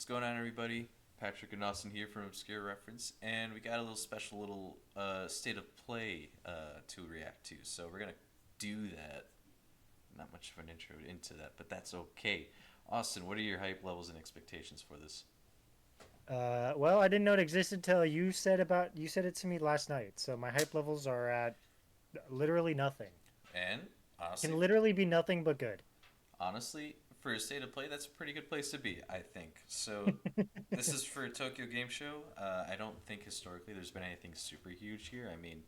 What's going on, everybody? Patrick and Austin here from Obscure Reference, and we got a little special little state of play to react to. So we're gonna do that. Not much of an intro into that, but that's okay. Austin, what are your hype levels and expectations for this? Well, I didn't know it existed until you said it to me last night. So my hype levels are at literally nothing. And Can honestly, literally be nothing but good. honestly, for a state of play, that's a pretty good place to be, I think. So this is for Tokyo Game Show. I don't think historically there's been anything super huge here. I mean,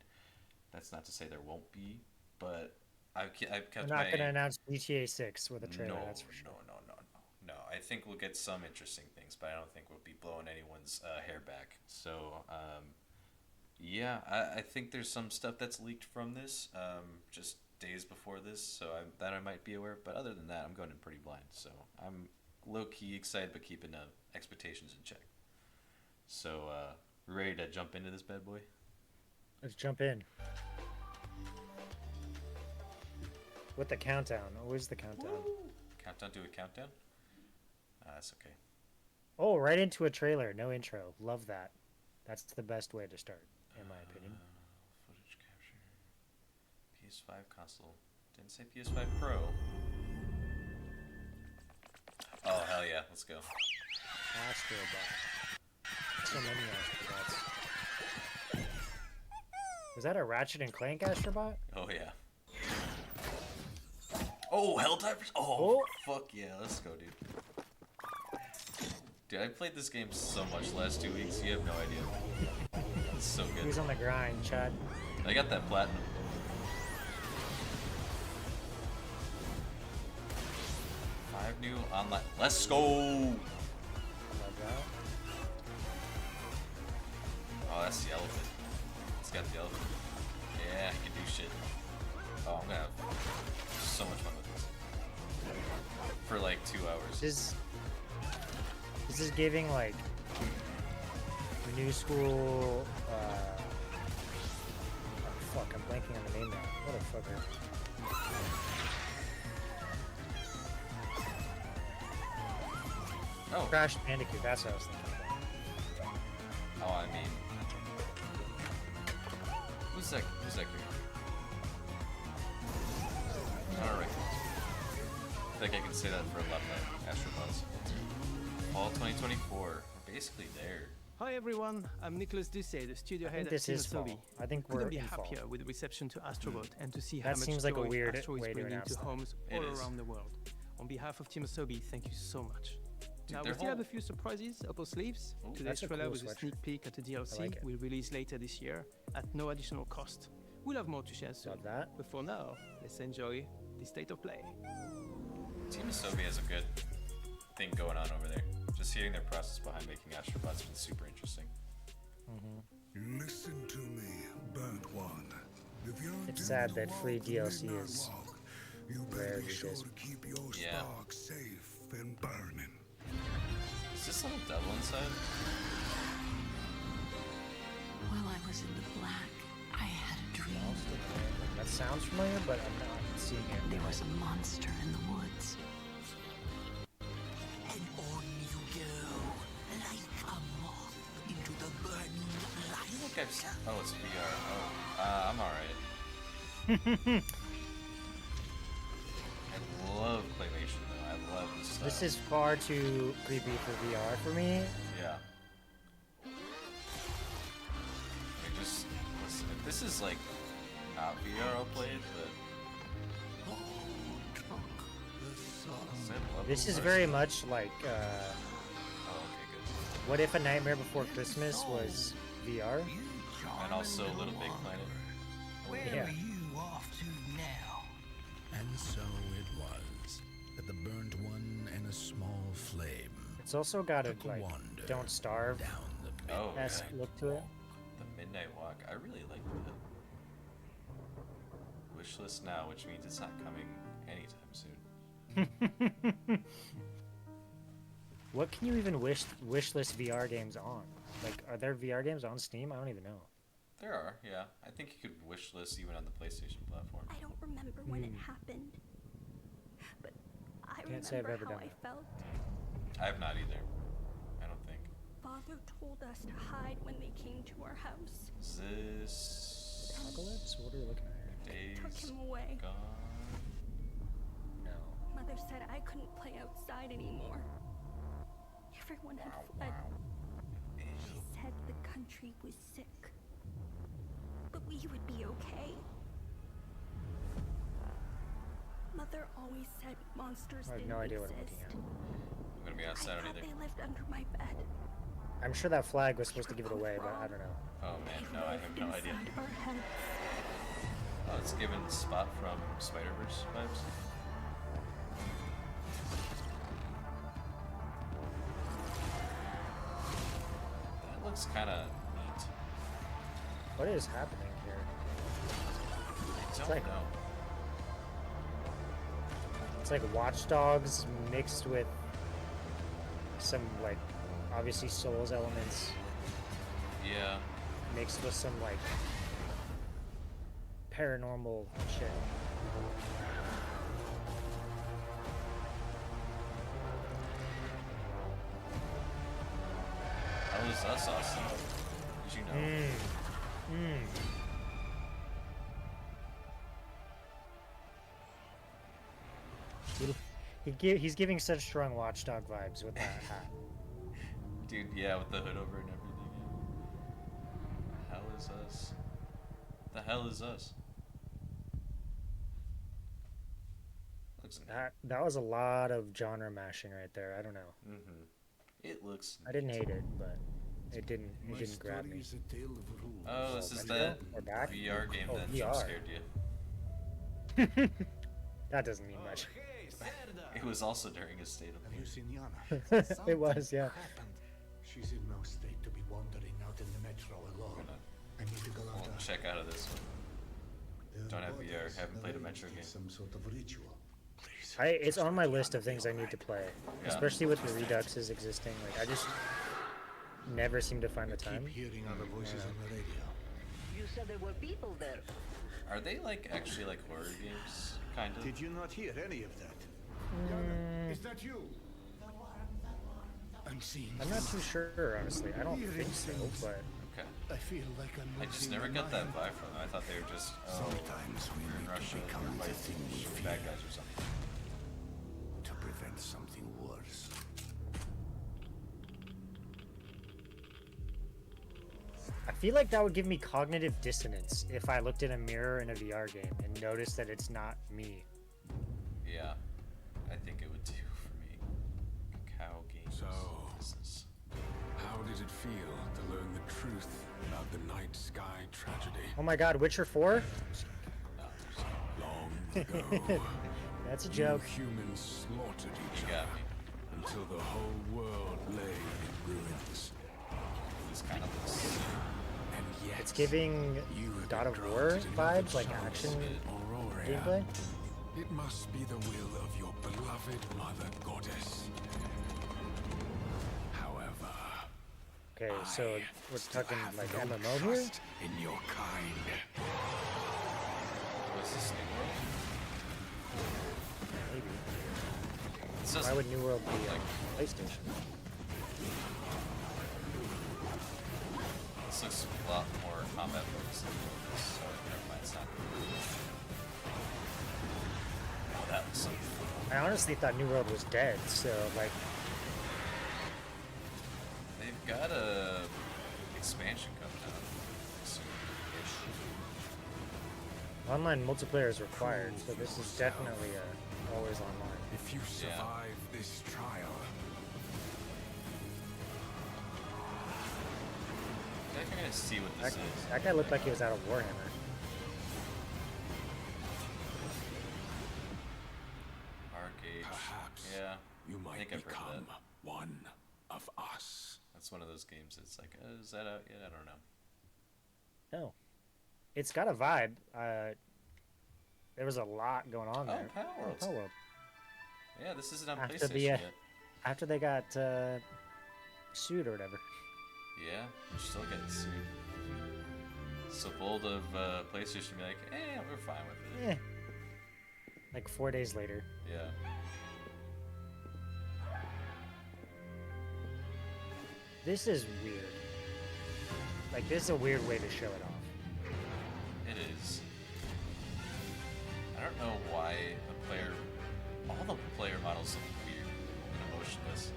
that's not to say there won't be, but I've We're kept not going to my announce GTA 6 with a trailer, no, that's for no, sure. no, no, no, no. I think we'll get some interesting things, but I don't think we'll be blowing anyone's hair back. So, yeah, I think there's some stuff that's leaked from this, just days before this, so that I might be aware of. But other than that, I'm going in pretty blind. So I'm low key excited, but keeping expectations in check. So, ready to jump into this bad boy? Let's jump in with the countdown. Always the countdown. Woo! Countdown to a countdown? That's okay. Oh, right into a trailer. No intro. Love that. That's the best way to start, in my opinion. Footage capture. PS5 console. Didn't say PS5 Pro. Oh, hell yeah. Let's go. Astrobot. So many Astrobots. Was that a Ratchet and Clank Astrobot? Oh, yeah. Oh, Helldivers! Oh, Oh, fuck yeah. Let's go, dude. Dude, I played this game so much the last 2 weeks. You have no idea. It's so good. he's on the grind, Chad. I got that platinum. 5 new online. Let's go! Love that. Oh, that's the elephant. It's got the elephant. Yeah, I can do shit. Oh, I'm gonna have so much fun with this. For like 2 hours. This is giving like new school. Oh, fuck, I'm blanking on the name now. What a fucker. Oh, Crash Bandicoot. That's what I was thinking about. oh, I mean. Who's that character? I don't recognize. I think I can say that for a lot of my Astrobots. Fall 2024. We're basically there. Hi everyone, I'm Nicholas Ducey, the studio I head think at this is Team Asobi. fall. I think we're Couldn't be in fall. happier with the reception to Astrobot and to see how That much seems like a joy weird Astro is way to bringing announce to that. homes It all is. around the world. On behalf of Team Asobi, thank you so much. Dude, Now we their still have whole- a few surprises up our sleeves. Ooh, Today's that's a trailer cool was a sweatshirt. sneak peek at a DLC I like it. we'll release later this year at no additional cost. We'll have more to share soon. Love that. But for now, let's enjoy the state of play. Team Asobi has a good thing going on over there. Just hearing their process behind making Astrobots has been super interesting. Listen to me, burnt one. If you're It's doomed sad to that free walk the DLC midnight is walk, you rare better be these sure days. to keep your Yeah. spark safe and burning. Is this little devil inside? While I was in the black, I had a dream. That sounds familiar, but I'm not seeing it. There was a monster in the woods. And on you go, like a moth into the burning I light. think oh, it's VR. Oh, I'm alright. I love claymation though. I love this stuff. This is far too creepy for VR for me. Yeah. I mean, just listen. If this is like not VR, I'll play it. But This is very much like Oh, okay, good. what if A Nightmare Before Christmas was VR? And also Little Big Planet. Where Yeah. are you off to now? And so it was that the burnt one and a small flame It's also got a took a like wander Don't Starve down the Oh, esque yeah. look to it. The Midnight Walk. I really like that. Wishlist now, which means it's not coming anytime soon. What can you even wishlist VR games on? Like, are there VR games on Steam? I don't even know. There are, yeah. I think you could wishlist even on the PlayStation platform. I don't remember when it happened, but I Can't say I've remember ever how done I that. felt. I have not either. father told us to hide when they came to our house. Is this Apocalypse? What are we looking at here? Took Days him away. Gone? No. Mother said I couldn't play outside anymore. Everyone had fled. She said the country was sick. But we would be okay. Mother always said monsters I have didn't no idea what I'm exist. looking at. I'm gonna be I honest, I don't thought either. they lived under my bed. I'm sure that flag was supposed to give it away, but I don't know. Oh man, They no, I lived have no idea. inside our heads. Oh, it's giving Spot from Spider-Verse vibes. That looks kind of neat. What is happening here? I don't like- know. It's like Watch Dogs mixed with some, like, obviously Souls elements, Yeah. mixed with some, like, paranormal shit. That was us, Austin. Did you know? He's giving such strong Watchdog vibes with that hat. Dude, yeah, with the hood over and everything. Yeah. The hell is us? The hell is us? Looks neat. That was a lot of genre mashing right there. I don't know. Mm-hmm. It looks I didn't neat. hate it, but it didn't grab me. is a tale of rules. Oh, this is Retro? that We're back? VR game Oh, that VR. jump scared you. That doesn't mean much. It was also during his state of Have you being. seen Yana? It was, yeah. Happened. She's in no state to be wandering out in the metro alone. I need to go We'll out. check out of this one. There Don't have was VR, haven't played a Metro arranged game. Some sort of ritual. Please. It's on my list of things I need to play, Yeah. especially with the Reduxes existing. Like, I just never seem to find the time. Keep hearing other voices on the radio. You said there were people there. Are they like actually like horror games? Kind of. Did you not hear any of that? Is that you? I'm seeing. I'm not too sure, honestly. I don't think so, but Okay. I feel like I'm I just losing never my got that mind. vibe from them. I thought they were just Sometimes we we're in need to Russia and become we're the fighting thing we bad fear guys or something. to prevent something worse. I feel like that would give me cognitive dissonance if I looked in a mirror in a VR game and noticed that it's not me. Yeah, I think it would do for me. Cacao games. So- This is- How did it feel to learn the truth about the night sky tragedy? Oh my god, Witcher 4? no, there's- Long ago, That's a you joke. humans slaughtered each You got other me. until the whole world lay in ruins. This kind of looks. And yet, It's giving you have God been of War granted another vibes, like chance, action Aurora. gameplay. It must be the will of your beloved mother goddess. However, Okay, so I we're still talking have like no MMO here? trust in your kind. What's this New World? Maybe. It's just Why would New World be like PlayStation? this looks a lot more combat focused than this, so never mind. It's not. Oh, that was something. I honestly thought New World was dead, so like, They've got a expansion coming out soon-ish. online multiplayer is required, so this is definitely always online. If you Yeah. survive this trial, I think I'm gonna see what this is. That guy looked like he was out of Warhammer. Arcade. perhaps Yeah. you I might think I've heard of become that. one of us. That's one of those games. It's like, is that out yet? I don't know. No. It's got a vibe. There was a lot going on there. Power World. Power World. Yeah, this isn't on After PlayStation the, yet. After they got sued or whatever. Yeah, you're still getting sued. So bold of PlayStation to be like, we're fine with it. Eh. Like 4 days later. Yeah. This is weird. Like, this is a weird way to show it off. It is. I don't know why all the player models look weird and emotionless.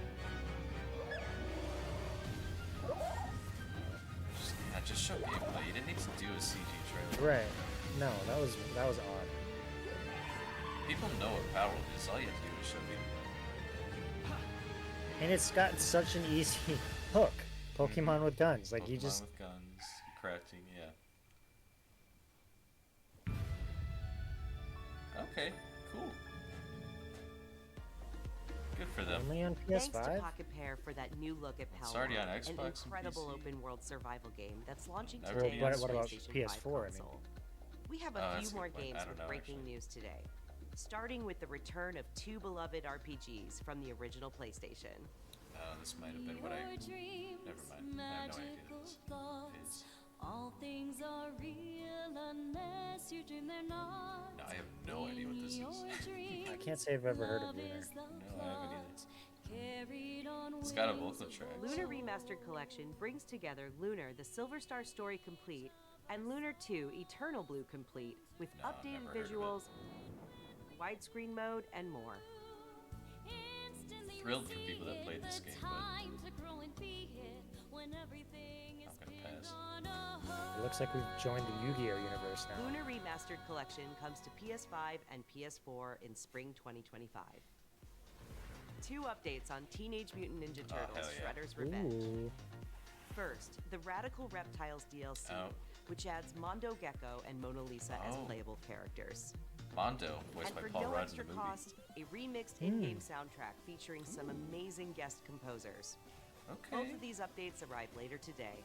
Just show gameplay. You didn't need to do a CG trailer. Right. No, that was odd. People know what Power World is. All you have to do is show gameplay. And it's got such an easy hook. Pokemon with guns. Like, you Pokemon just... with guns, crafting, yeah. Okay, cool. Good for them. Only on Thanks to PS5? Pocket Pair for that new look at It's Power already on World, Xbox an and incredible PC. open world survival game that's launching Never today be on on what about PlayStation 5 PS4, I mean? console. We have Oh, a that's few a more good point. games I don't with know, breaking actually. news today, starting with the return of two beloved RPGs from the original PlayStation. This might have been what I... Never mind. I have no idea what this is. All things are real unless you dream they're not. No, I have no idea what this is. I can't say I've ever heard of Lunar. No, I haven't either. Carried on It's got a vocal track. Lunar Remastered Collection brings together Lunar, the Silver Star Story Complete, and Lunar 2, Eternal Blue Complete, with No, updated never heard of it. visuals, widescreen mode, and more. Thrilled for people that played this game, but I'm gonna pass. It looks like we've joined the Yu-Gi-Oh universe now. Lunar Remastered Collection comes to PS5 and PS4 in spring 2025. Two updates on Teenage Mutant Ninja Oh, Turtles: hell yeah. Shredder's Revenge. Ooh. First, the Radical Reptiles DLC, Oh. which adds Mondo Gecko and Mona Lisa as Oh. playable characters. Mondo, voiced And by for Paul no Rudd in extra the movie. cost, a remixed in-game soundtrack featuring some amazing guest composers. Both Okay. of these updates arrive later today.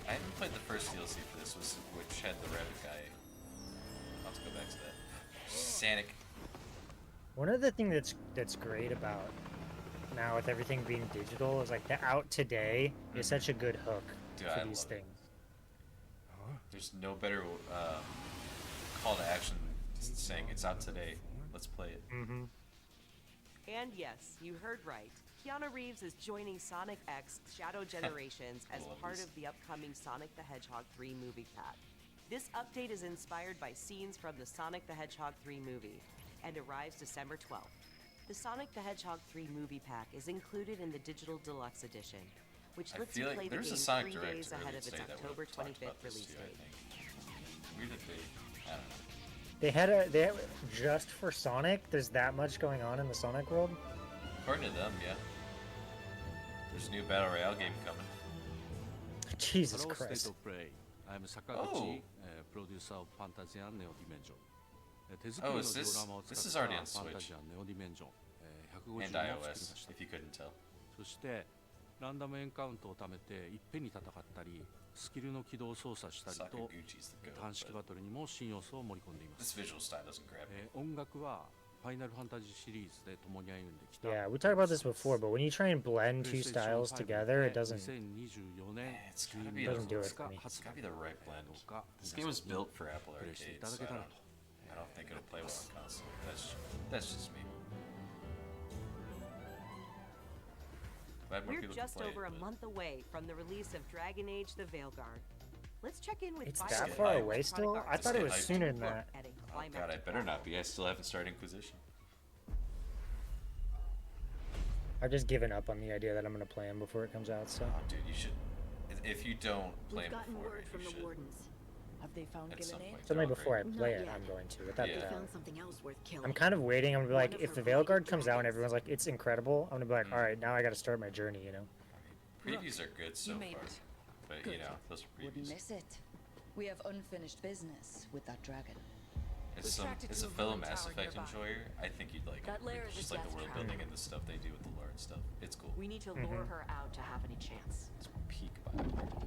I haven't played the first DLC for this, which had the rabbit guy. I'll have to go back to that. Sanic. One of the things that's great about now with everything being digital is like the out today is such a good hook Dude, for I these love it. things. There's no better call to action than saying it's out today. Let's play it. Mm-hmm. And yes, you heard right. Keanu Reeves is joining Sonic X Shadow Generations as Love part this. of the upcoming Sonic the Hedgehog 3 movie pack. This update is inspired by scenes from the Sonic the Hedgehog 3 movie and arrives December 12th. The Sonic the Hedgehog 3 movie pack is included in the Digital Deluxe Edition, which I lets feel you like play the there was game a Sonic 3 Direct days ahead earlier of its today that October would've talked 25th about this release too, I date. think. Weird that they... I don't know. They had just for Sonic. There's that much going on in the Sonic world. According to them, yeah. There's a new Battle Royale game coming. Jesus Hello, State Christ. of Play. I'm Oh. Sakaguchi, producer of Fantasy and Neo Dimension. Oh, is this- this is already on Switch. ファンタジアンネオディメンジョン、150 And を作りま iOS, した。 if you couldn't tell. そしてランダムエンカウントを貯めていっぺんに戦ったり、スキルの起動を操作したりと Sakaguchi's the goat, 短式 but バトルにも新要素を盛り込んでいま this す。 visual style doesn't grab me. 音楽はファイナルファンタジーシリーズで共に歩んできた。 Yeah, we talked about this before, but when you try and blend two styles together, it doesn't. 2024年 It's gotta 12 be 'Doesn't do it 月 for me. It's 発 gotta 売 be the right blend. どうか This game was 皆さん built for Apple プレイしてい Arcade, ただ so けたらと I don't think it'll play well on console. That's just me. Glad more We're people can just play over it, a but- month away from the release of Dragon Age: The Veilguard. Let's check in with It's Bioware that get far hyped. away still? I Electronic thought it get was hyped. sooner than that. at a Oh god, I climactic better not battle. be. I still haven't started Inquisition. I've just given up on the idea that I'm gonna play him before it comes out. So Oh, dude, you should. If you don't play We've them gotten before, word you from the should. wardens. Have they found At some Gillinan? point. certainly They're all before I Not play it, yet. I'm going to. Without Yeah. They a doubt. found something else worth killing. I'm kind of waiting. I'm gonna be like, One of if the her Veilguard great comes out and dragons. everyone's like, it's incredible, I'm gonna be like, all right, now I gotta start my journey. You know. Previews are good so made far, it. but you Good. know those are Wouldn't previews. miss it. We have unfinished business with that dragon. It's We tracked it it's to a a fellow ruined Mass tower Effect nearby. enjoyer. I think you'd like That it. lair is Just a like the death world trap. building and the stuff they do with the lore and stuff. It's cool. We need to lure her out to have any chance. It's peak BioWare.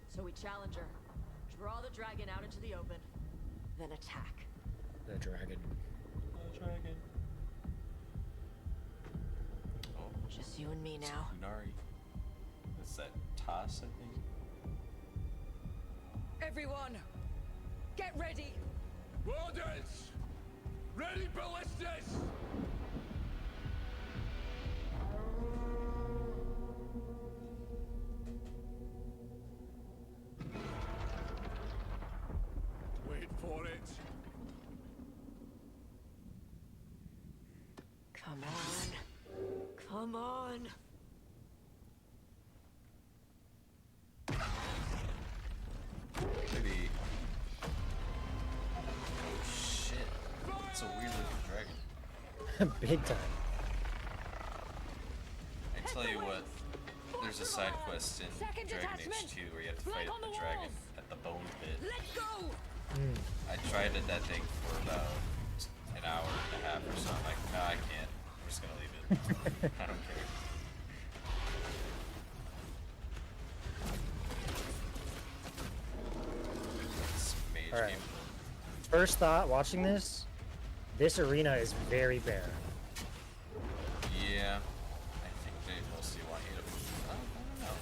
So we challenge her, draw the dragon out into the open, then attack. The dragon. Dragon. Oh, Just you and me now. Nari. That's that toss, I think. Everyone, get ready. Orders! Ready ballistas! Come on. Maybe. Oh shit. It's a weird looking dragon. Big time. I tell you what, there's a side quest in Dragon Age 2 where you have to fight a dragon at the bone pit. Let go. I tried that thing for about an hour and a half or so. I'm like, no, I can't. I'm just gonna leave it. I don't care. It's mage All right. game. First thought watching this arena is very bare. Yeah, I think they mostly want you to. I don't know.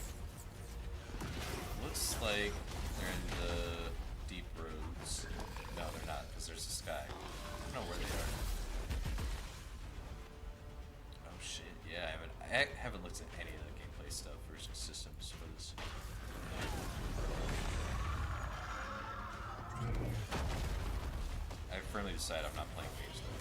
Looks like they're in the deep roads. No, they're not, because there's the sky. I don't know where they are. Oh shit! Yeah, I haven't looked at any of the gameplay stuff for systems for this. I firmly decided I'm not playing mage though.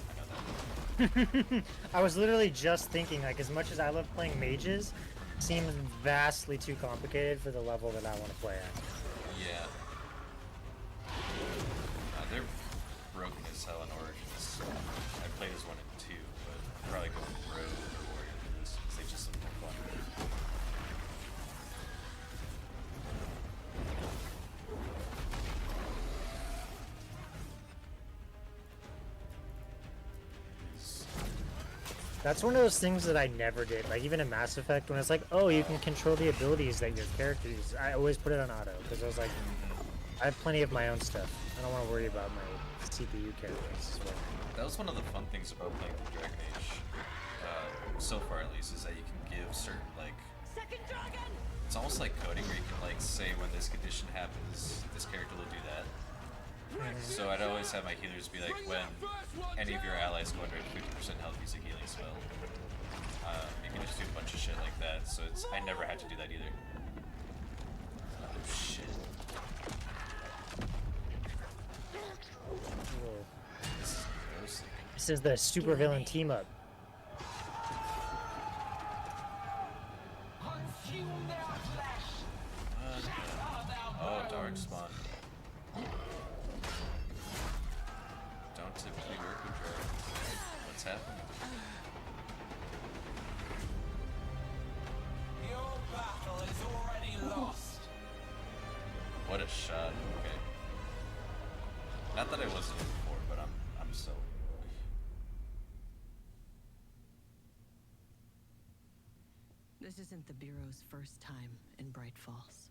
I know that. I was literally just thinking, like, as much as I love playing mages, it seems vastly too complicated for the level that I want to play at. Yeah. They're broken as hell in Origins. I played as 1 and 2, but I'd probably go with Rogue or Warrior for this, because they just look more fun. That's one of those things that I never did. Like, even in Mass Effect, when it's like, oh, you can control the abilities that your character uses, I always put it on auto, because I was like, I have plenty of my own stuff. I don't want to worry about my CPU characters as well. That was one of the fun things about playing the Dragon Age, so far at least, is that you can give certain, like, it's almost like coding where you can, like, say when this condition happens, this character will do that. So I'd always have my healers be like, when any of your allies go under 50% health, use a healing spell. You can just do a bunch of shit like that, so I never had to do that either. Oh shit. This is gross looking. This is the supervillain team up. Oh, dark spawn. Don't typically work with dragons. What's happening? Your battle is already lost. What a shot. Okay. Not that I wasn't in before, but I'm so. This isn't the Bureau's first time in Bright Falls.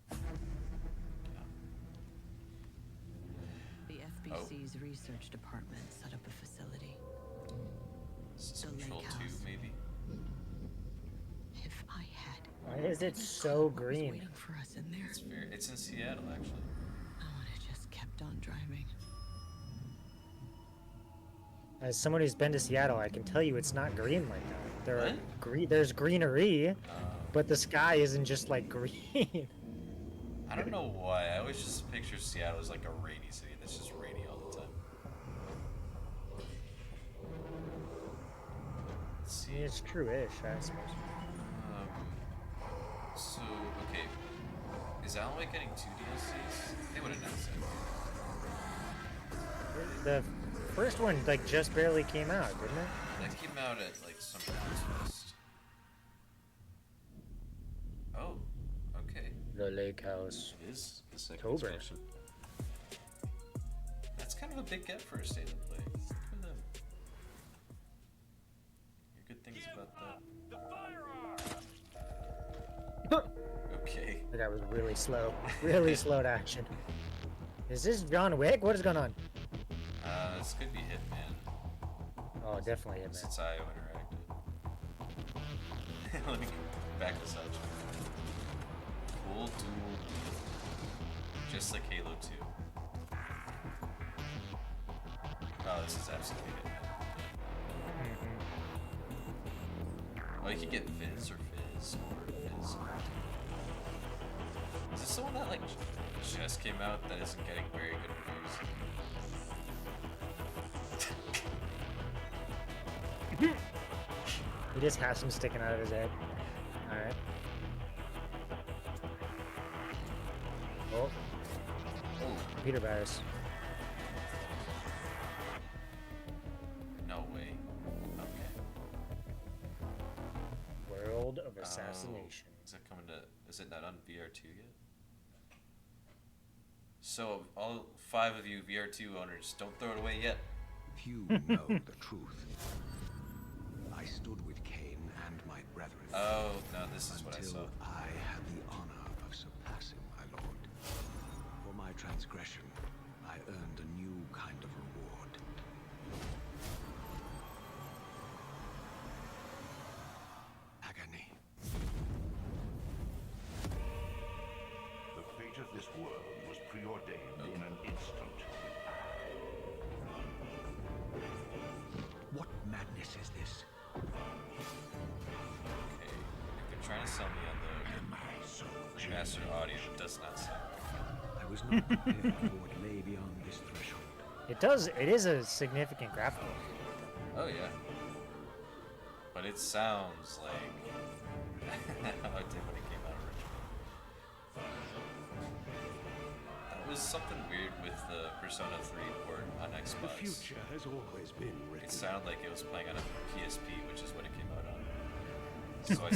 The FBC's research department set up a facility. This is The Control lake 2, house. maybe? If I had. Why is it so green? Waiting for us in there. It's in Seattle, actually. I would have just kept on driving. As someone who's been to Seattle, I can tell you it's not green like that. What? There's greenery, but the sky isn't just like green. I don't know why. I always just picture Seattle as like a rainy city, and it's just rainy all the time. Let's see. It's true-ish, I suppose. So, okay. Is Alan Wake getting 2 DLCs? They would announce it. The first one, like, just barely came out, didn't it? That came out at, like, some Fest. Oh, okay. The Lake House. It is the second October. expansion. That's kind of a big get for a state of play. Good for them. Hear good things about that. Okay. That guy was really slow. Really slow to action. Is this John Wick? What is going on? This could be Hitman. Oh, definitely Hitman. Since IO interacted. Let me back this up. Full dual. Just like Halo 2. Oh, this is absolutely Hitman. Oh, you could get Fizz or Fizz or Fizz. Is this the one that like just came out that isn't getting very good reviews? He just has him sticking out of his head. Alright. Oh. Computer virus. No way. Okay. World of Assassination. Is that coming to? Is it not on VR2 yet? So all 5 of you VR2 owners, don't throw it away yet. Few know the truth. I stood with Cain and my brethren. Oh, no, this is what I saw. Until I had the honor of surpassing my lord. For my transgression, I earned a new kind of reward. Agony. The fate of this world was preordained in an instant. What madness is this? Okay, they're trying to sell me on the master audio. It does not sound. I was not prepared for what lay beyond this threshold. It is a significant graphic. Oh yeah. But it sounds like how it did when it came out originally. That was something weird with the Persona 3 port on Xbox. The future has always been written. It sounded like it was playing on a PSP, which is what it came out on. So I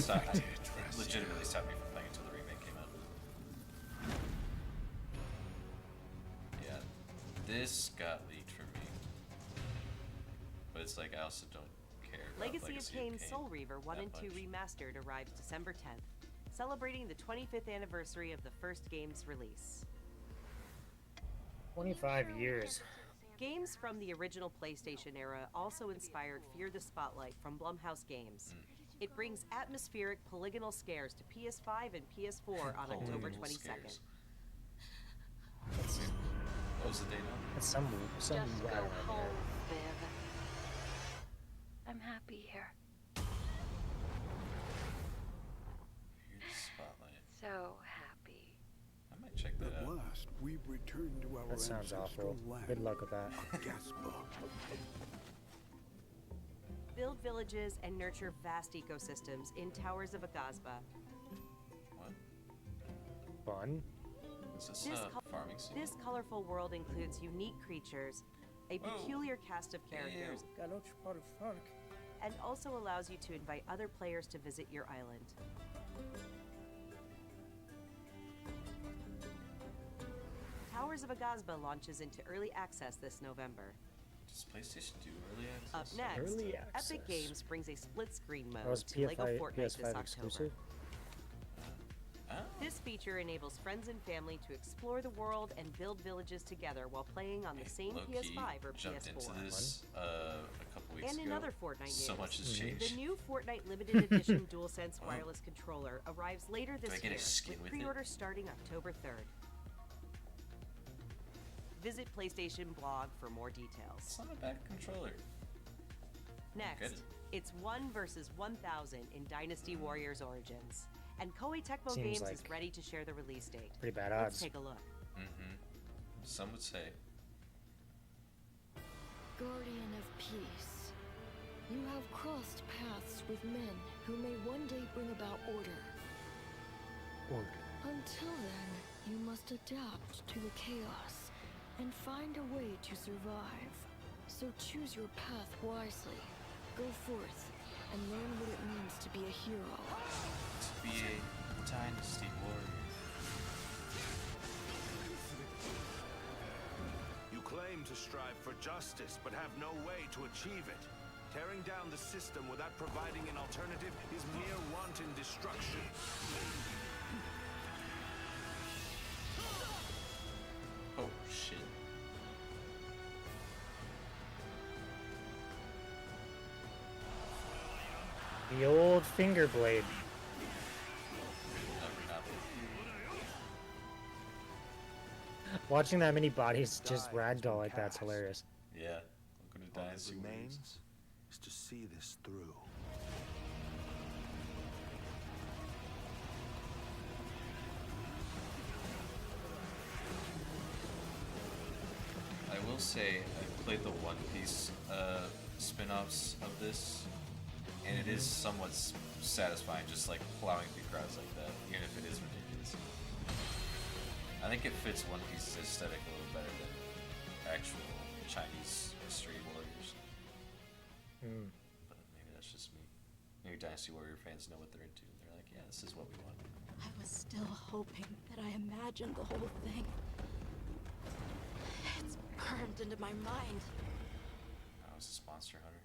legitimately stopped me from playing until the remake came out. Yeah, this got leaked for me. But it's like I also don't care about Legacy of Kain Soul Reaver 1 and 2 Remastered arrives December 10th, celebrating the 25th anniversary of the first game's release. 25 years. Games from the original PlayStation era also inspired Fear the Spotlight from Blumhouse Games. It brings atmospheric polygonal scares to PS5 and PS4 on October 22nd. What was the date on? That's some Just go wild home, Viv. I'm happy here. Here's the spotlight. So happy. I might check that out. At last, we've returned to our That sounds ancestral awful. land. Good luck with that. Gaspa. Build villages and nurture vast ecosystems in Towers of Agazba. What? Fun. Is this This, farming scene? this colorful world includes unique creatures, a peculiar cast of characters, and also allows you to invite other players to visit your island. Towers of Agazba launches into early access this November. Does PlayStation do early access? Up next, Early Epic access. Games brings a split-screen That was mode to LEGO PS5, Fortnite this October. exclusive. This feature enables friends and family to explore the world and build villages together while playing on the same Low-key PS5 or jumped PS4. into this a couple weeks And ago. in other Fortnite So news, much has changed. the new Fortnite limited edition DualSense wireless controller arrives later Do I this get a year, skin with with it? pre-order starting October 3rd. Visit PlayStation blog for more details. It's not a bad controller. Next, Good. it's 1 versus 1,000 in Dynasty Warriors Origins. And Koei Tecmo Seems Games like is ready to share the release date. pretty bad Let's odds. take a look. Mm-hmm. Some would say. Guardian of Peace, you have crossed paths with men who may one day bring about order. Order. Until then, you must adapt to the chaos and find a way to survive. So choose your path wisely. Go forth and learn what it means to be a hero. To be a dynasty warrior. You claim to strive for justice, but have no way to achieve it. Tearing down the system without providing an alternative is mere wanton destruction. Oh shit. The old finger blade. Watching that many bodies just ragdoll like that's hilarious. Yeah. Welcome to All that Dynasty Warriors. remains is to see this through. I will say I played the One Piece spin-offs of this, and it is somewhat satisfying, just like plowing through crowds like that, even if it is ridiculous. I think it fits One Piece's aesthetic a little better than actual Chinese street warriors. But maybe that's just me. Maybe Dynasty Warrior fans know what they're into, and they're like, yeah, this is what we want. I was still hoping that I imagined the whole thing. It's burned into my mind. Oh, is this Monster Hunter?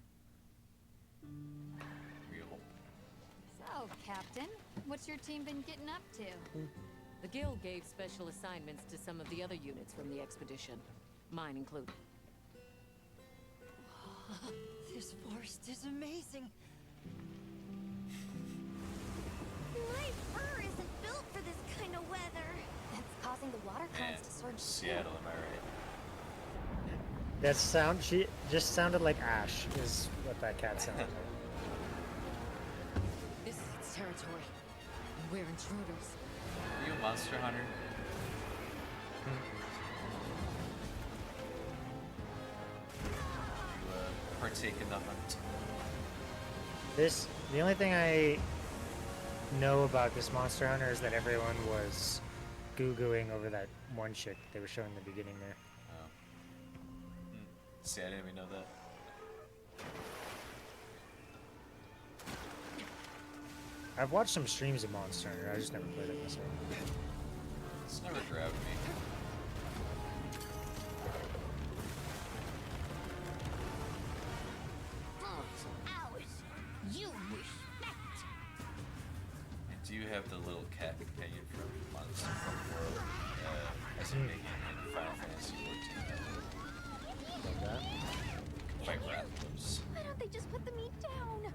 Real. So, Captain, what's your team been getting up to? The Guild gave special assignments to some of the other units from the expedition, mine included. This forest is amazing. My fur isn't built for this kind of weather. That's causing the water Man, currents to surge. Seattle, am I right? That sound, she just sounded like Ash, is what that cat sounded like. This is its territory, and we're intruders. Are you a monster hunter? You partake in the hunt? The only thing I know about this Monster Hunter is that everyone was goo-gooing over that one chick they were showing in the beginning there. Oh. See, I didn't even know that. I've watched some streams of Monster Hunter, I just never played it myself. It's never grabbed me. You respect. And do you have the little cat companion from Monster World as a minion in Final Fantasy 14? Like that? Fight Rathalos. Why don't they just put the meat down?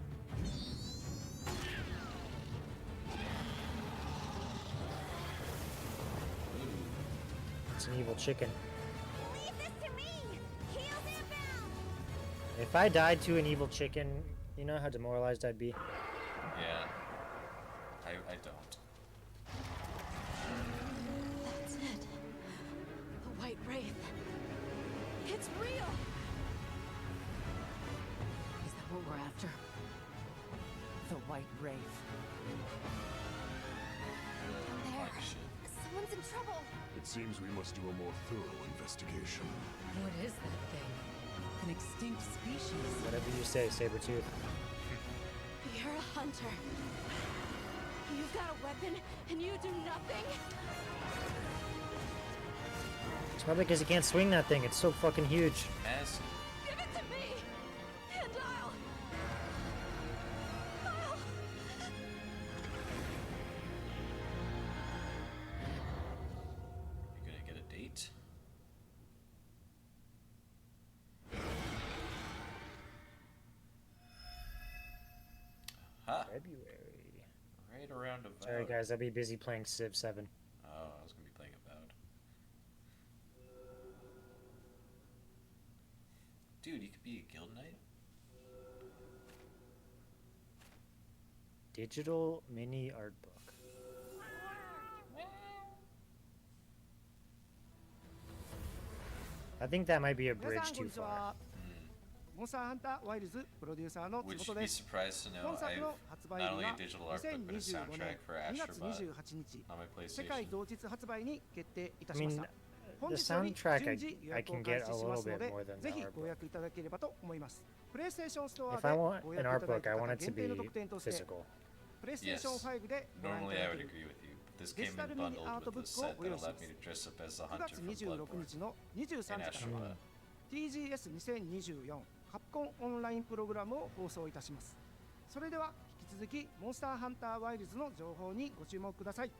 It's an evil chicken. Leave this to me. Heels inbound. If I died to an evil chicken, you know how demoralized I'd be? Yeah. I don't. That's it. The White Wraith. It's real. Is that what we're after? The White Wraith. There. Someone's in trouble. It seems we must do a more thorough investigation. What is that thing? An extinct species. Whatever you say, Sabretooth. You're a hunter. You've got a weapon, and you do nothing? It's probably because you can't swing that thing, it's so fucking huge. Massive. Give it to me, and I'll... You gonna get a date? Ha! February. Right around about. Sorry guys, I'll be busy playing Civ 7. Oh, I was gonna be playing Avowed. Dude, you could be a guild knight. Digital mini art book. I think that might be a bridge too far. モンスターハンターワイルズプロデューサーの Would 坪 you で be す。 surprised to know 本作 I've の発売 not 日 only は a digital art book but a 2025 soundtrack 年 for 2月 Astrobot 28日 on my 世界 PlayStation. 同日発売に決定いた I しまし mean, た。本 the 日より soundtrack 順次予 I 約を can 開 get 始 a しま little すの bit で more than ぜ the ひ art ご book. 予約いただければと思います。プレイステーションストア If で I want ご an 予約い art ただい book, I た want 方 it to 限定の be 特典として physical. プレイステーション Yes. 5でご覧い Normally た I だ would ける agree with you, but this デ came ジタ in ルミニ bundled アート with ブ the ックを set ご用 that 意し allowed ま me す。 to dress up as the 9 hunter 月 from 26 Bloodborne 日の and 23時から Astrobot. TGS2024 カプコンオンラインプログラムを放送いたします。それでは引き続きモンスターハンターワイルズの情報にご注目ください。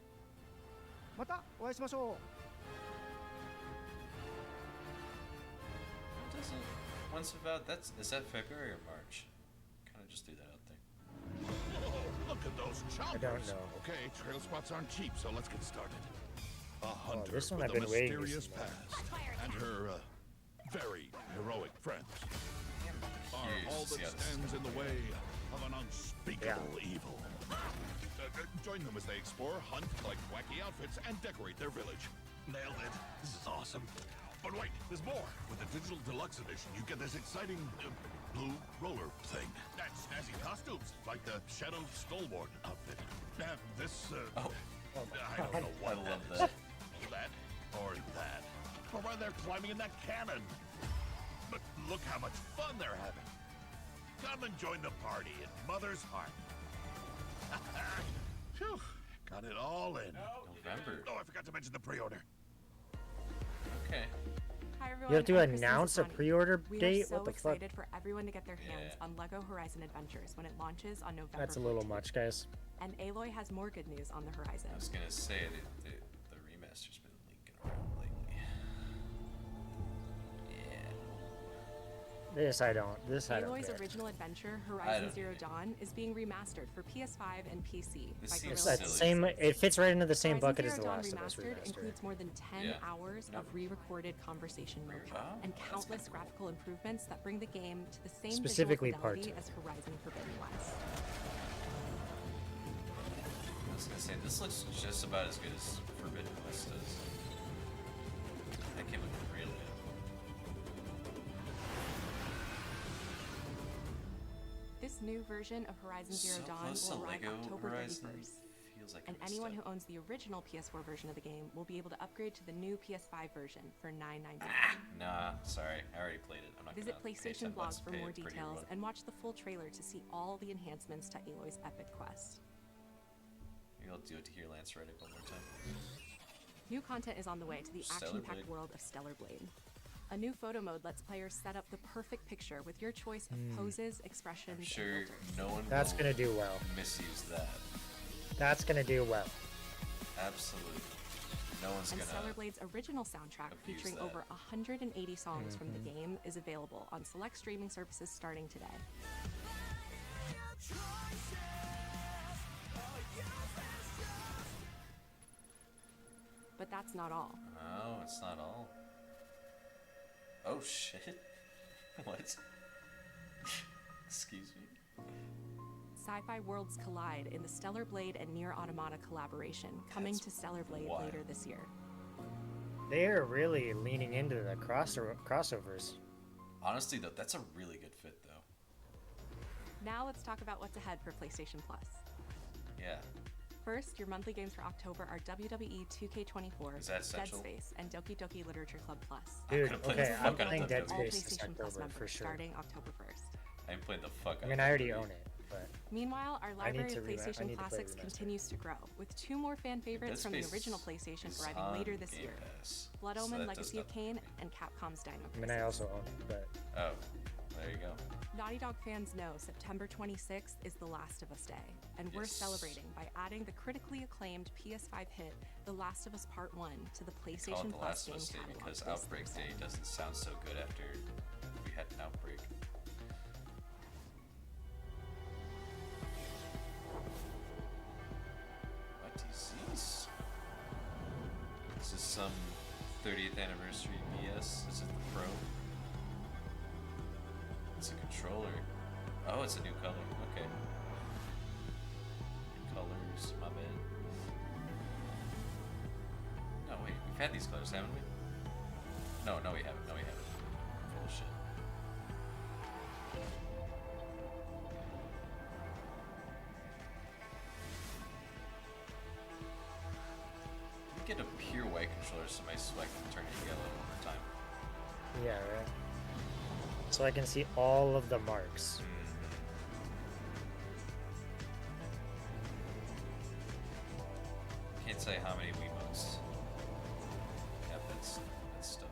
またお会いしましょう。 Does it? Once Avowed, is that February or March? Kind of just threw that out there. Oh, look at those chompers. don't know. Okay, trail spots aren't cheap, so let's get started. A hunter this one with I've a been waiting to mysterious see. past and her very heroic friends are all that stands in the way of an unspeakable evil. Join them as they explore, hunt, collect wacky outfits, and decorate their village. Nailed it. This is awesome. But wait, there's more. With the digital deluxe edition, you get this exciting blue roller thing. And snazzy costumes, like the Shadow Skullward outfit. And this, I don't know what I love that is. that. That or that. Or why they're climbing in that cannon. But look how much fun they're having. Come and join the party in Mother's Heart. Phew, got it all in. November. Oh, I forgot to mention the pre-order. Okay. Hi everyone. You have to I'm Kristen announce a Zassani. pre-order We date? are so What the fuck? excited for everyone to get their hands on LEGO Horizon Adventures when it launches on November That's a little 14th. much, guys. And Aloy has more good news on the horizon. I was gonna say the remaster's been leaking around lately. Yeah. This I don't Aloy's care. original adventure, I Horizon don't Zero Dawn, is being remastered for PS5 and PC. This by seems Guerrilla It's that silly. same. It fits right into the same Horizon bucket as Zero the Dawn Last of Us Remastered remaster. includes more than 10 hours of re-recorded conversation mocap and countless graphical improvements that bring the game to the same Specifically visual part fidelity 2. as Horizon Forbidden West. I was gonna say this looks just about as good as Forbidden West does. That came with really. This new version of Horizon Zero So Dawn close to will arrive Lego October Horizon. 31st. Feels like And anyone who owns the original PS4 version of the game will be able to upgrade to the new PS5 version for $9.99. Nah, sorry, I already played it. I'm not Visit gonna pay PlayStation 10 bucks Blog to for pay more a pretty details one. and watch the full trailer to see all the enhancements to Aloy's epic quest. Maybe I'll do it to hear Lance write it one more time. New content is on the way to the Stellar action-packed Blade. world of Stellar Blade. A new photo mode lets players set up the perfect picture with your choice of poses, expressions, I'm sure and filters. no one That's will gonna do well. misuse that. That's gonna do well. Absolutely. No one's And gonna. Stellar Blade's original soundtrack, abuse featuring that. over 180 songs from the Mhm. game, is available on select streaming services starting today. But that's not all. Oh, it's not all. Oh shit. What? Excuse me. Sci-fi worlds collide in the Stellar Blade and Nier Automata collaboration, coming to Stellar Blade wild. later this year. They're really leaning into the crossovers. Honestly, though, that's a really good fit, though. Now let's talk about what's ahead for PlayStation Plus. Yeah. First, your monthly games for October are WWE 2K24, Is that Dead essential? Space, and Doki Doki Literature Club Plus. Dude, could've played the okay, fuck I'm out of playing WWE. Dead All Space this PlayStation Plus October members for sure. starting October 1st. I ain't played the fuck out I mean, of I already WWE. own it, but Meanwhile, our I need library to of I PlayStation need to play classics remaster. continues to grow, with 2 more fan favorites Dead from the Space original PlayStation is arriving on later this Game year. Pass, Blood so Omen, that Legacy does of Kain, and Capcom's Dino I mean, I Crisis. also own it, but Oh, there you go. Naughty Dog fans know September 26th is The Last of Us Day, and we're Yes. celebrating by adding the critically acclaimed PS5 hit The Last of Us Part 1 to the Call PlayStation it the Plus Last of game Us Day catalog because this Outbreak Thursday. Day doesn't sound so good after we had an outbreak. What is this? This is some 30th anniversary BS. Is it the Pro? It's a controller. Oh, it's a new color. Okay. New colors, my bad. No, wait, we've had these colors, haven't we? No, we haven't. No, we haven't. Bullshit. Let me get a pure white controller so my swag can turn it yellow over time. yeah, right. So I can see all of the marks. Can't say how many Wiimotes have that stuff.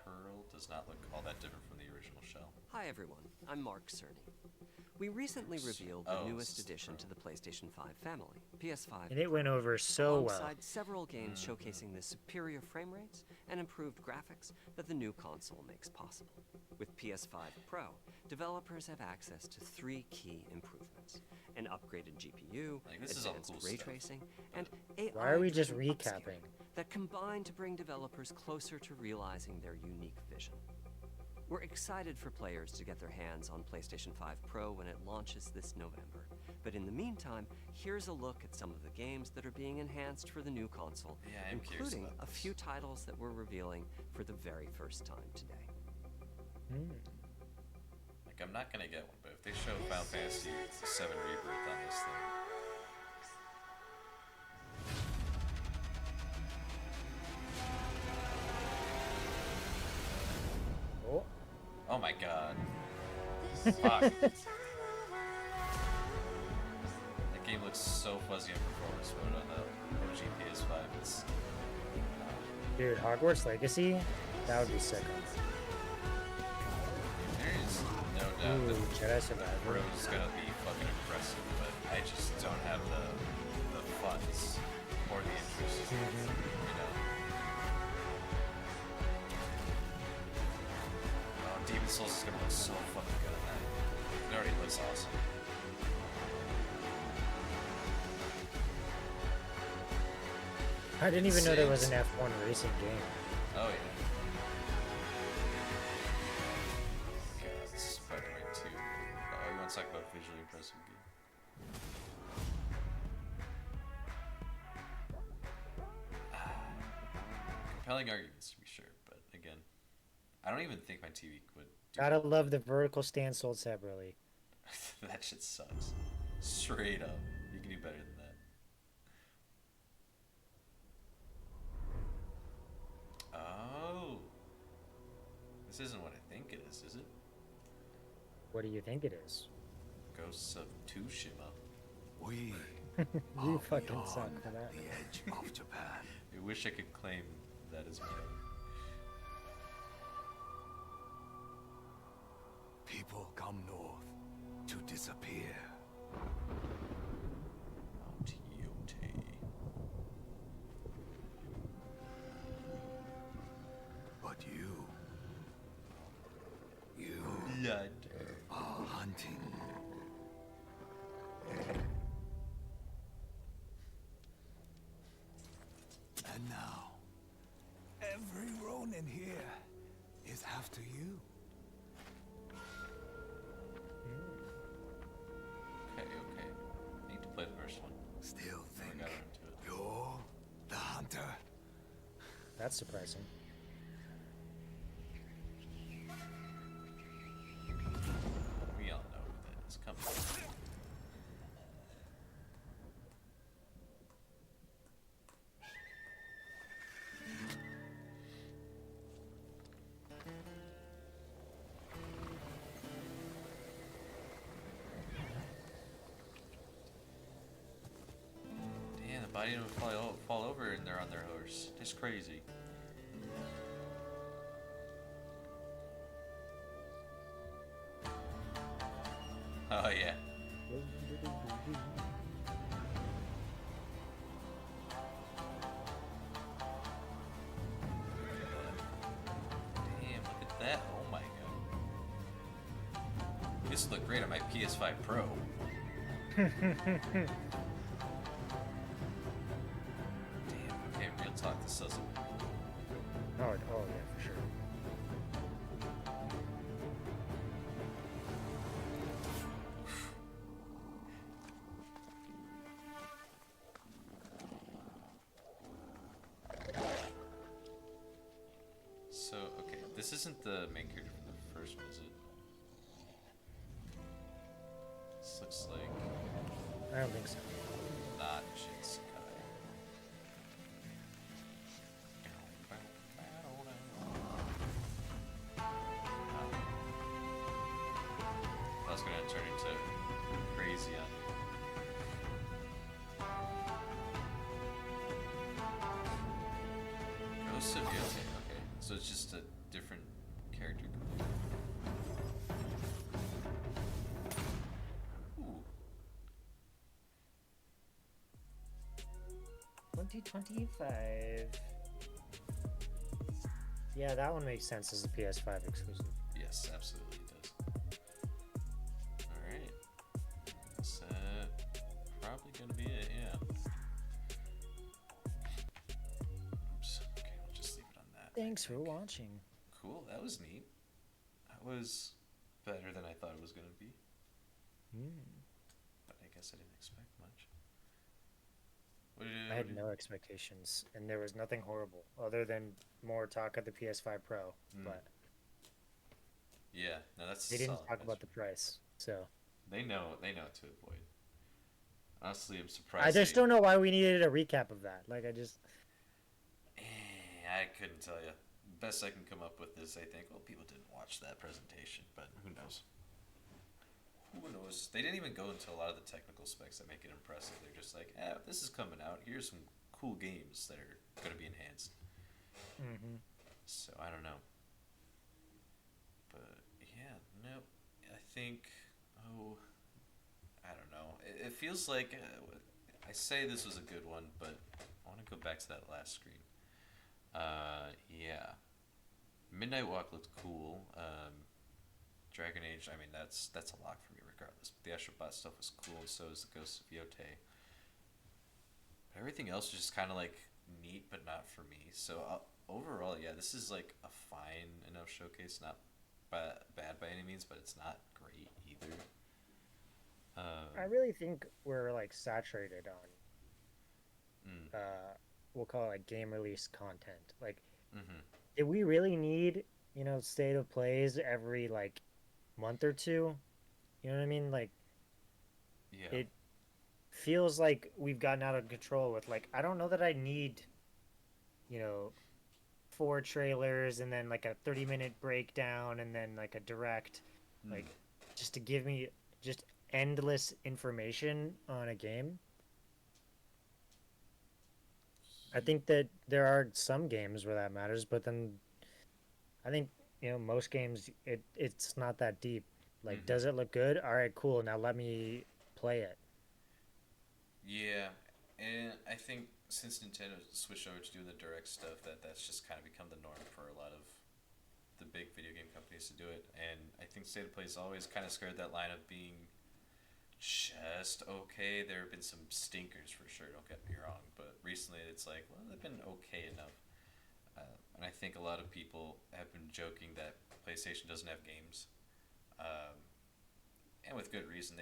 Pearl does not look all that different from the original shell. Hi everyone, I'm Mark Cerny. We recently revealed the newest addition to the PlayStation 5 family, PS5. And it went over so well. alongside several games showcasing the superior frame rates and improved graphics that the new console makes possible. With PS5 Pro, developers have access to 3 key improvements: an upgraded GPU, this is all advanced cool ray stuff. tracing, and AI Why are we just driven recapping? upscaling that combine to bring developers closer to realizing their unique vision. We're excited for players to get their hands on PlayStation 5 Pro when it launches this November. But in the meantime, here's a look at some of the games that are being enhanced for the new console, Yeah, I'm curious including about a few titles that we're revealing for the very first time today. Like, I'm not gonna get one, but if they show Final Fantasy VII Rebirth on this thing. Oh. Oh my god. Fuck. That game looks so fuzzy on performance mode on the OG PS5. It's... Dude, Hogwarts Legacy? That would be sick. There is no doubt Ooh, that Jedi Survivor. Bro is gonna be fucking impressive, but I just don't have the funds or the interest, you know. Oh, Demon Souls is gonna look so fucking good on that. It already looks awesome. I didn't even know there was an F1 racing game. Oh yeah. Okay, this is Spider-Man 2. You want to talk about visually impressive game? Compelling arguments, to be sure, but again, I don't even think my TV would do Gotta love the vertical stand sold separately. that shit sucks. Straight up. You can do better than that. Oh. This isn't what I think it is it? What do you think it is? Ghosts of Tsushima. We You fucking suck for that. the edge of Japan. I wish I could claim that as mine. People come north to disappear. Mount Yote. But you Blood. are hunting. And now, every Ronin here is after you. Okay. Need to play the first one. Still think I got into it. you're the hunter? That's surprising. We all know who that is. Come on. Damn, the body would fall over and they're on their horse. That's crazy. Oh yeah. Damn, look at that. Oh my god. This would look great on my PS5 Pro. Damn, okay, real talk, this doesn't. Oh yeah, for sure. So, okay, this isn't the main character from the first one, is it? This looks like... I don't think so. Not Shinsekai. I was gonna turn into crazy on you. Ghost of Yote, okay. So it's just a different character. Ooh. 2025. Yeah, that one makes sense as a PS5 exclusive. Yes, absolutely it does. Alright. That's probably gonna be it, yeah. Oops. Okay, we'll just leave it on that. Thanks for watching. Cool, that was neat. That was better than I thought it was gonna be. But I guess I didn't expect much. I had no expectations, and there was nothing horrible other than more talk of the PS5 Pro. But Yeah, no, that's They didn't solid. talk about the price, so They know what to avoid. Honestly, I'm I surprised. just don't know why we needed a recap of that. Like, I couldn't tell you. Best I can come up with is I think, well, people didn't watch that presentation, but who knows? Who knows? They didn't even go into a lot of the technical specs that make it impressive. They're just like, this is coming out. Here's some cool games that are going to be enhanced. So I don't know. But yeah, no, I think, I don't know. It feels like, I say this was a good one, but I want to go back to that last screen. Yeah. Midnight Walk looked cool. Dragon Age, I mean, that's a lock for me regardless. But the Astrobot stuff was cool, and so is the Ghost of Yotei. Everything else was just kind of like neat, but not for me. So overall, yeah, this is like a fine enough showcase. Not bad by any means, but it's not great either. I really think we're like saturated on we'll call it like game release content. Like, did we really need, state of plays every like month or two? You know what I mean? Like, yeah, it feels like we've gotten out of control with like, I don't know that I need, 4 trailers and then like a 30-minute breakdown and then like a direct, like, just to give me just endless information on a game. I think that there are some games where that matters, but then I think, most games it's not that deep. Like, does it look good? All right, cool. Now let me play it. Yeah, and I think since Nintendo switched over to doing the direct stuff, that's just kind of become the norm for a lot of the big video game companies to do it. And I think State of Play's always kind of skirted that line of being just okay. There have been some stinkers for sure, don't get me wrong, but recently it's like, well, they've been okay enough. And I think a lot of people have been joking that PlayStation doesn't have games. And with good reason.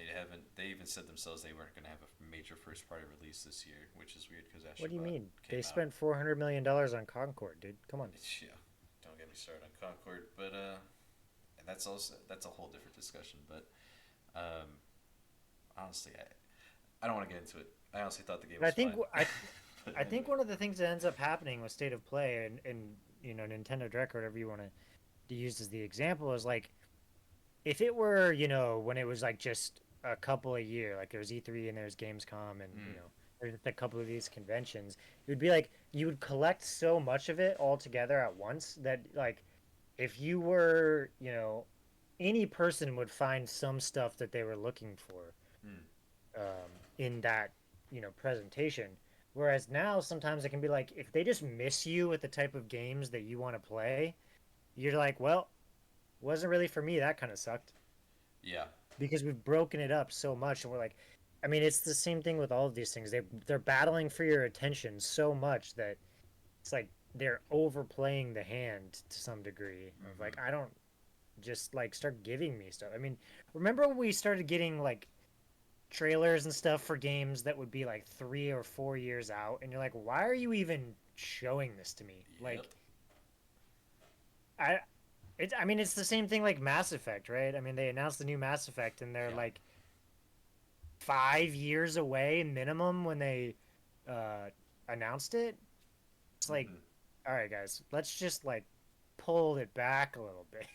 They even said themselves they weren't going to have a major first party release this year, which is weird because What do you mean? They spent $400 million on Concord, dude. Come on. Yeah, don't get me started on Concord, but and that's a whole different discussion. But honestly, I don't want to get into it. I honestly thought the game was fine. I think one of the things that ends up happening with State of Play and Nintendo Direct or whatever you want to use as the example is like, if it were, when it was like just a couple a year, like there's E3 and there's Gamescom and there's a couple of these conventions, it would be like you would collect so much of it all together at once that like if you were, any person would find some stuff that they were looking for in that, presentation. Whereas now sometimes it can be like if they just miss you with the type of games that you want to play, you're like, well, wasn't really for me. That kind of sucked. Yeah. Because we've broken it up so much, and we're like, I mean, it's the same thing with all of these things. They're battling for your attention so much that it's like they're overplaying the hand to some degree. Of like, I don't just like start giving me stuff. I mean, remember when we started getting like trailers and stuff for games that would be like 3 or 4 years out, and you're like, why are you even showing this to me? Yep. Like, I mean, it's the same thing like Mass Effect, right? I mean, they announced the new Mass Effect, and they're like 5 years away minimum when they announced it. It's like, all right, guys, let's just like pull it back a little bit.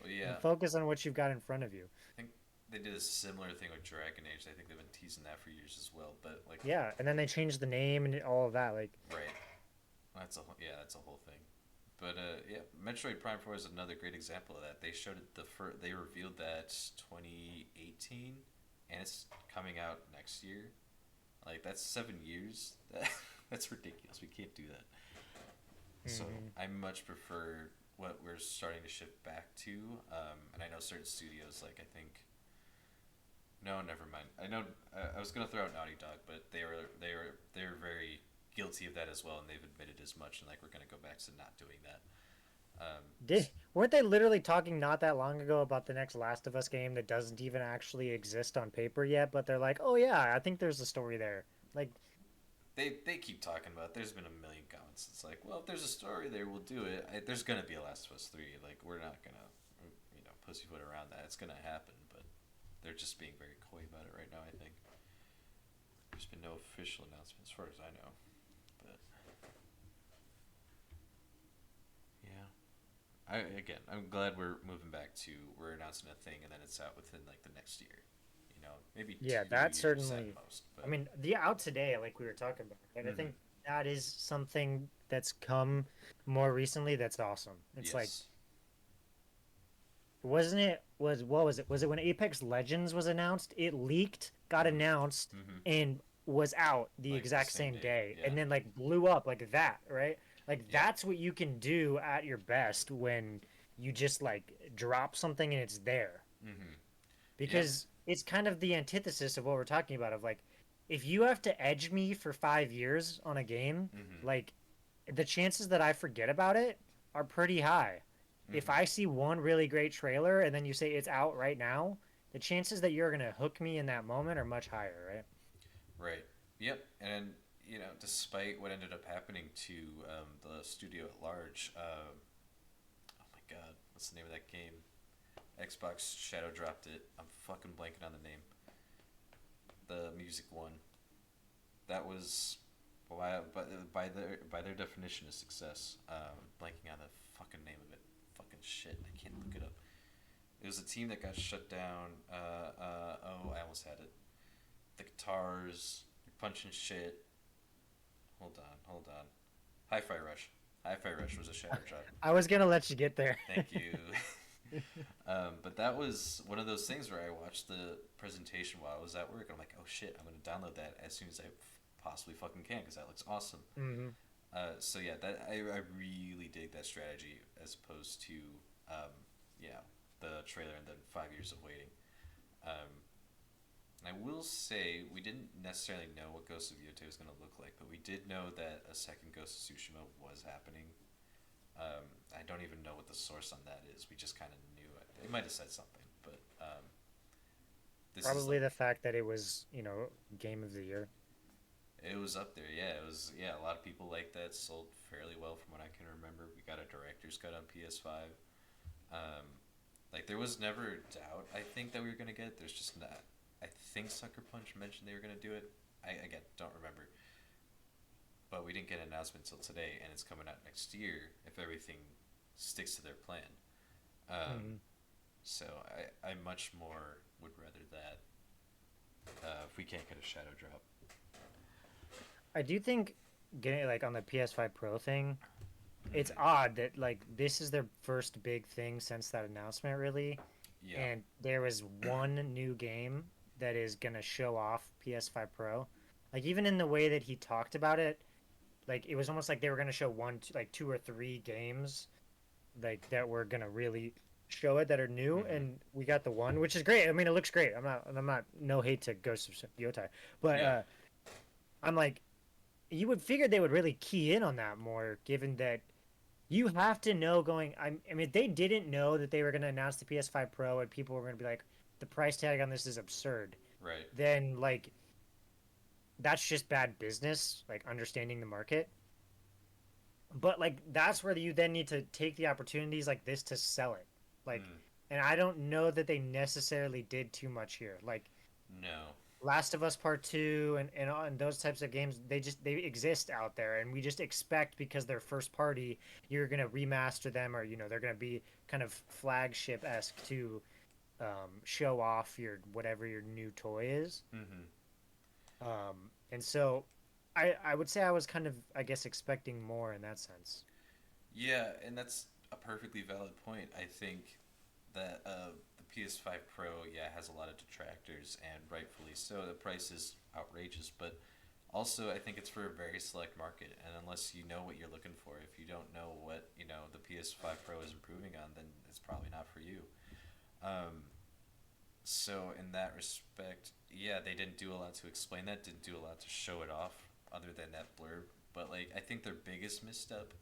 Well, yeah. And focus on what you've got in front of you. I think they did a similar thing with Dragon Age. I think they've been teasing that for years as well. But like, yeah, and then they changed the name and all of that. Like, right. That's a whole thing. But yeah, Metroid Prime 4 is another great example of that. They showed it they revealed that 2018, and it's coming out next year. Like, that's 7 years. That's ridiculous. We can't do that. So I much prefer what we're starting to shift back to. And I know certain studios, like I think. No, never mind. I know I was gonna throw out Naughty Dog, but they're very guilty of that as well, and they've admitted as much. And like we're gonna go back to not doing that. Weren't they literally talking not that long ago about the next Last of Us game that doesn't even actually exist on paper yet? But they're like, oh yeah, I think there's a story there. Like, they keep talking about it. There's been a million comments. It's like, well, if there's a story there, we'll do it. There's gonna be a Last of Us 3. Like, we're not gonna pussyfoot around that. It's gonna happen, but they're just being very coy about it right now. I think there's been no official announcement as far as I know, but yeah. I'm glad we're moving back to we're announcing a thing and then it's out within like the next year. You know, maybe Yeah, 2 that's years certainly. at most. But I mean, the out today, like we were talking about, right? I think that is something that's come more recently. That's awesome. It's like, yes, wasn't it? Was what was it? Was it when Apex Legends was announced? It leaked, got announced, and was out the Like the exact same same day, day, yeah. and then like blew up like that, right? Like Yeah. that's what you can do at your best when you just like drop something and it's there. Because it's kind of the antithesis of what we're talking about of like if you have to edge me for 5 years on a game, like the chances that I forget about it are pretty high. If I see one really great trailer and then you say it's out right now, the chances that you're gonna hook me in that moment are much higher, right? Right. Yep. And you know, despite what ended up happening to the studio at large, oh my God, what's the name of that game? Xbox shadow dropped it. I'm fucking blanking on the name. The music one. That was by their definition of success. Blanking on the fucking name of it. Fucking shit. I can't look it up. It was a team that got shut down. Oh, I almost had it. The guitars, you're punching shit. Hold on. Hi-Fi Rush. Hi-Fi Rush was a shadow drop. I was gonna let you get there. Thank you. But that was one of those things where I watched the presentation while I was at work. And I'm like, oh shit, I'm gonna download that as soon as I possibly fucking can because that looks awesome. So yeah, that I really dig that strategy as opposed to the trailer and then 5 years of waiting. I will say we didn't necessarily know what Ghost of Yotei was going to look like, but we did know that a second Ghost of Tsushima was happening. I don't even know what the source on that is. We just kind of knew it. They might have said something, but this Probably is like, the fact that it was, you know, game of the year. it was up there. Yeah, it was. Yeah, a lot of people like that. Sold fairly well from what I can remember. We got a director's cut on PS5. Like there was never doubt. I think that we were gonna get it. There's just not. I think Sucker Punch mentioned they were gonna do it. I again don't remember. But we didn't get an announcement until today, and it's coming out next year if everything sticks to their plan. So I much more would rather that if we can't get a shadow drop. I do think getting like on the PS5 Pro thing, it's odd that like this is their first big thing since that announcement, really. Yeah. And there was one new game that is gonna show off PS5 Pro. Like even in the way that he talked about it, like it was almost like they were gonna show like 2 or 3 games, like that were gonna really show it that are new, and we got the one, which is great. I mean, it looks great. I'm not no hate to Ghost of Yotei, but I'm like, you would figure they would really key in on that more, given that you have to know going. I mean, if they didn't know that they were gonna announce the PS5 Pro and people were gonna be like, the price tag on this is absurd. Right. Then like, that's just bad business. Like understanding the market. But like that's where you then need to take the opportunities like this to sell it. Like, and I don't know that they necessarily did too much here. Like, no. Last of Us Part 2 and those types of games, they exist out there, and we just expect because they're first party, you're gonna remaster them, or you know they're gonna be kind of flagship-esque to show off your whatever your new toy is. And so I would say I was kind of, I guess, expecting more in that sense. Yeah, and that's a perfectly valid point. I think that the PS5 Pro, has a lot of detractors, and rightfully so. The price is outrageous, but also I think it's for a very select market, and unless you know what you're looking for, if you don't know what, the PS5 Pro is improving on, then it's probably not for you. So in that respect, they didn't do a lot to explain that, didn't do a lot to show it off, other than that blurb. But like, I think their biggest misstep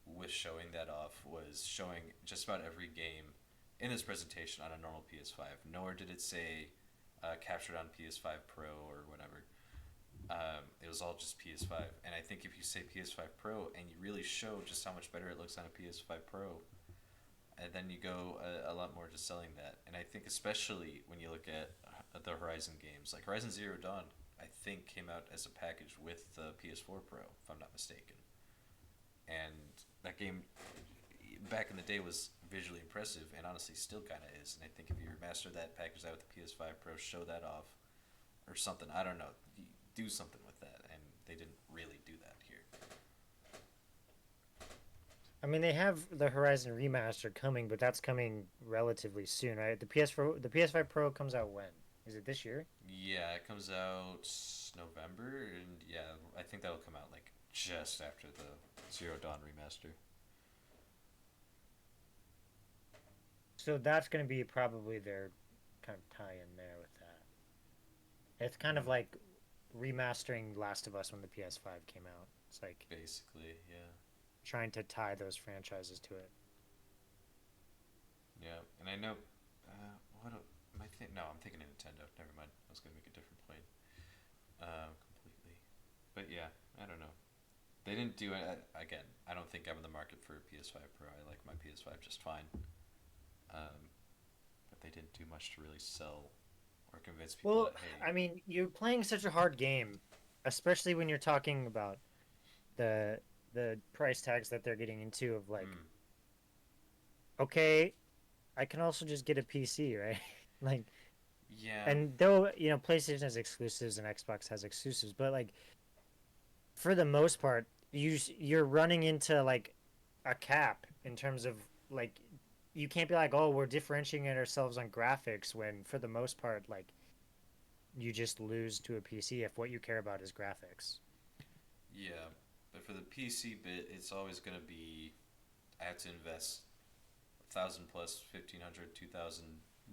with showing that off was showing just about every game in this presentation on a normal PS5. Nowhere did it say captured on PS5 Pro or whatever. It was all just PS5. And I think if you say PS5 Pro and you really show just how much better it looks on a PS5 Pro, and then you go a lot more to selling that. And I think especially when you look at the Horizon games, like Horizon Zero Dawn, I think came out as a package with the PS4 Pro, if I'm not mistaken. And that game back in the day was visually impressive, and honestly still kind of is. And I think if you remaster that, package that with the PS5 Pro, show that off, or something, I don't know, do something with that. And they didn't really do that here. I mean, they have the Horizon remaster coming, but that's coming relatively soon, right? The PS5 Pro comes out when? Is it this year? Yeah, it comes out November, and yeah, I think that'll come out like just after the Zero Dawn remaster. So that's going to be probably their kind of tie-in there with that. It's kind of like remastering Last of Us when the PS5 came out. It's like basically, yeah, trying to tie those franchises to it. Yeah, and I know, am I no, I'm thinking of Nintendo. Never mind. I was gonna make a different point. Completely. But yeah, I don't know. They didn't do it again. I don't think I'm in the market for a PS5 Pro. I like my PS5 just fine. But they didn't do much to really sell or convince people. Well, that, hey, I mean, you're playing such a hard game, especially when you're talking about the price tags that they're getting into of like, okay, I can also just get a PC, right? Like, yeah. And though, you know, PlayStation has exclusives and Xbox has exclusives, but like for the most part, you're running into like a cap in terms of like you can't be like, oh, we're differentiating ourselves on graphics when for the most part, like you just lose to a PC if what you care about is graphics. Yeah, but for the PC bit, it's always gonna be I have to invest $1,000 plus $1,500,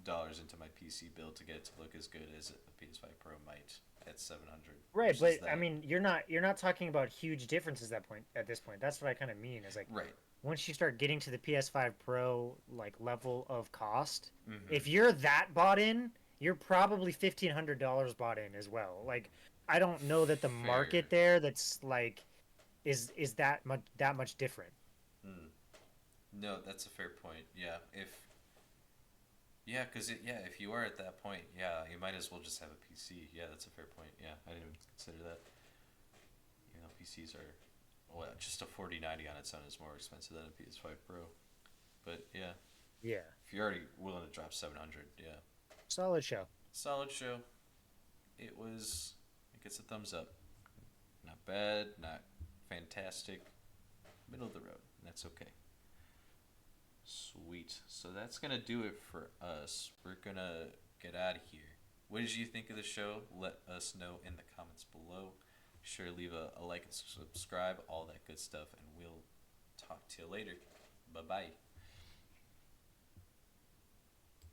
$2,000 into my PC build to get it to look as good as a PS5 Pro might at $700. Right, but I mean, you're not talking about huge differences at this point. That's what I kind of mean. Is like right. Once you start getting to the PS5 Pro like level of cost, if you're that bought in, you're probably $1,500 bought in as well. Like I don't know that the market there that's like is that much different. No, that's a fair point. Yeah, if you are at that point, yeah, you might as well just have a PC. Yeah, that's a fair point. Yeah, I didn't even consider that. You know, PCs are, well, just a 4090 on its own is more expensive than a PS5 Pro. But yeah. Yeah. If you're already willing to drop 700, yeah. Solid show. Solid show. It gets a thumbs up. Not bad, not fantastic. Middle of the road. That's okay. Sweet. So that's going to do it for us. We're going to get out of here. What did you think of the show? Let us know in the comments below. Be sure to leave a like and subscribe, all that good stuff, and we'll talk to you later. Bye-bye.